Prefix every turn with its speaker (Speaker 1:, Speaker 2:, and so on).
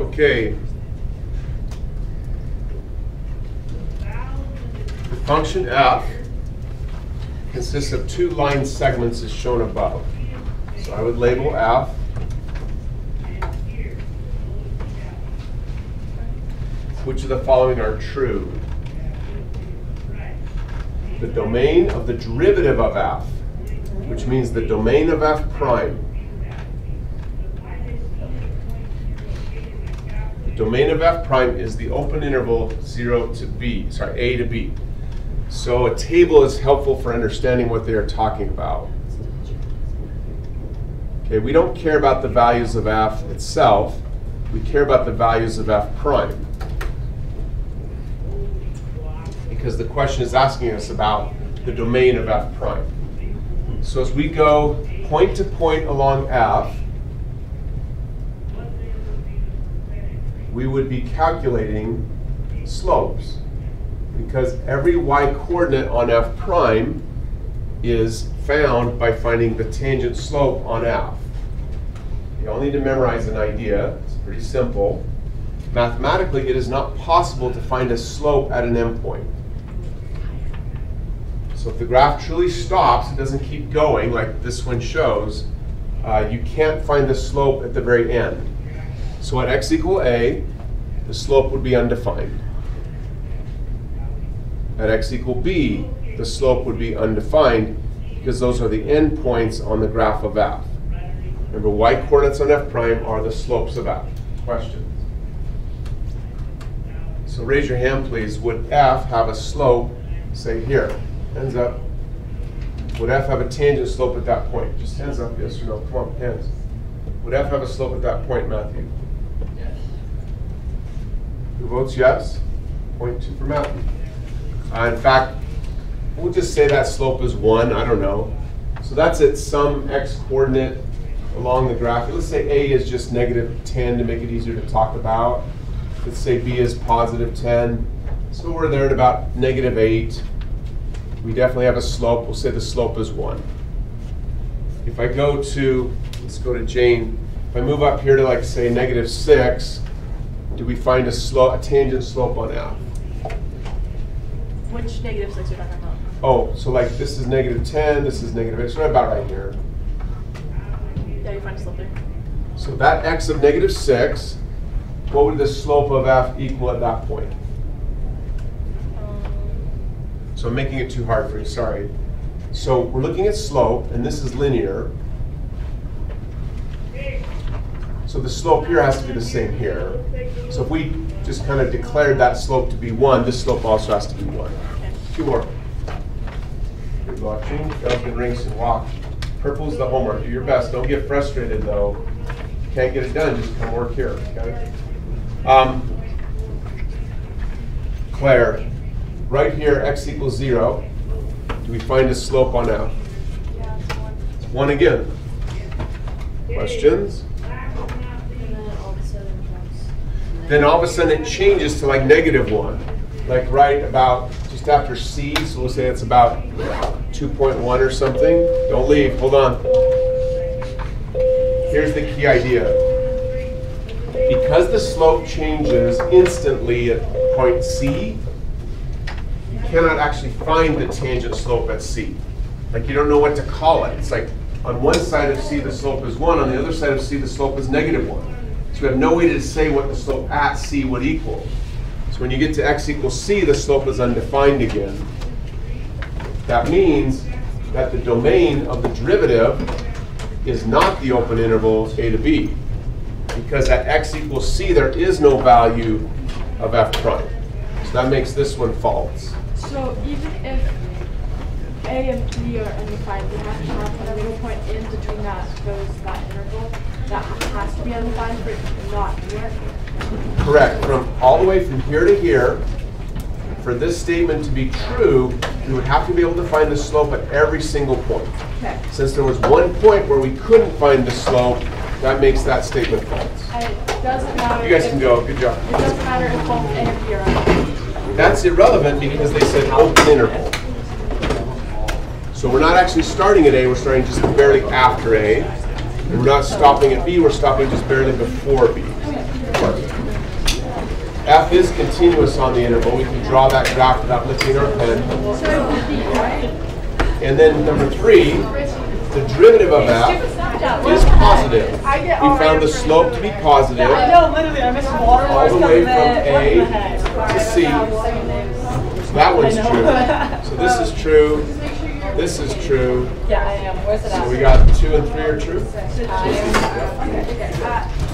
Speaker 1: Okay. The function f consists of two line segments as shown above. So I would label f which of the following are true? The domain of the derivative of f, which means the domain of f prime. The domain of f prime is the open interval 0 to b, sorry, a to b. So a table is helpful for understanding what they are talking about. Okay, we don't care about the values of f itself. We care about the values of f prime. Because the question is asking us about the domain of f prime. So as we go point to point along f, we would be calculating slopes. Because every y-coordinate on f prime is found by finding the tangent slope on f. You all need to memorize an idea. It's pretty simple. Mathematically, it is not possible to find a slope at an endpoint. So if the graph truly stops, it doesn't keep going like this one shows, you can't find the slope at the very end. So at x equal a, the slope would be undefined. At x equal b, the slope would be undefined because those are the endpoints on the graph of f. Remember, y-coordinates on f prime are the slopes of f. Questions? So raise your hand, please. Would f have a slope, say here? Hands up. Would f have a tangent slope at that point? Just hands up, yes or no. Come on, hands. Would f have a slope at that point, Matthew?
Speaker 2: Yes.
Speaker 1: Who votes yes? Point 2 for Matthew. In fact, we'll just say that slope is 1. I don't know. So that's at some x coordinate along the graph. Let's say a is just -10 to make it easier to talk about. Let's say b is +10. So we're there at about -8. We definitely have a slope. We'll say the slope is 1. If I go to, let's go to Jane. If I move up here to, like, say, -6, do we find a tangent slope on f?
Speaker 3: Which -6 are you talking about?
Speaker 1: Oh, so like this is -10, this is -8. It's right about right here.
Speaker 3: Yeah, you find a slope there.
Speaker 1: So that x of -6, what would the slope of f equal at that point? So I'm making it too hard for you, sorry. So we're looking at slope, and this is linear. So the slope here has to be the same here. So if we just kind of declared that slope to be 1, this slope also has to be 1. Two more. Good watching. Elgin rinks and walk. Purple's the homework. Do your best. Don't get frustrated, though. If you can't get it done, just come work here. Okay? Claire, right here, x equals 0. Do we find a slope on f?
Speaker 3: Yeah, it's 1.
Speaker 1: It's 1 again. Questions? Then all of a sudden it changes to like -1. Like right about just after c, so we'll say it's about 2.1 or something. Don't leave, hold on. Here's the key idea. Because the slope changes instantly at point c, you cannot actually find the tangent slope at c. Like you don't know what to call it. It's like on one side of c the slope is 1, on the other side of c the slope is -1. So we have no way to say what the slope at c would equal. So when you get to x equals c, the slope is undefined again. That means that the domain of the derivative is not the open interval a to b. Because at x equals c, there is no value of f prime. So that makes this one false.
Speaker 3: So even if a and b are undefined, we have to have a middle point in between that interval that has to be undefined for it to not work.
Speaker 1: Correct. From all the way from here to here, for this statement to be true, we would have to be able to find the slope at every single point.
Speaker 3: Okay.
Speaker 1: Since there was one point where we couldn't find the slope, that makes that statement false.
Speaker 3: And it doesn't matter.
Speaker 1: You guys can go. Good job.
Speaker 3: It doesn't matter if both a and b are undefined.
Speaker 1: That's irrelevant because they said open interval. So we're not actually starting at A, we're starting just barely after A. And we're not stopping at B, we're stopping just barely before B. F is continuous on the interval. We can draw that graph without lifting our pen. And then number 3, the derivative of F is positive. We found the slope to be positive
Speaker 2: No, literally, I missed water.
Speaker 1: all the way from A to C. So that one's true. So this is true. This is true.
Speaker 2: Yeah, I am. Where's it at?
Speaker 1: So we got 2 and 3 are true.
Speaker 2: I am.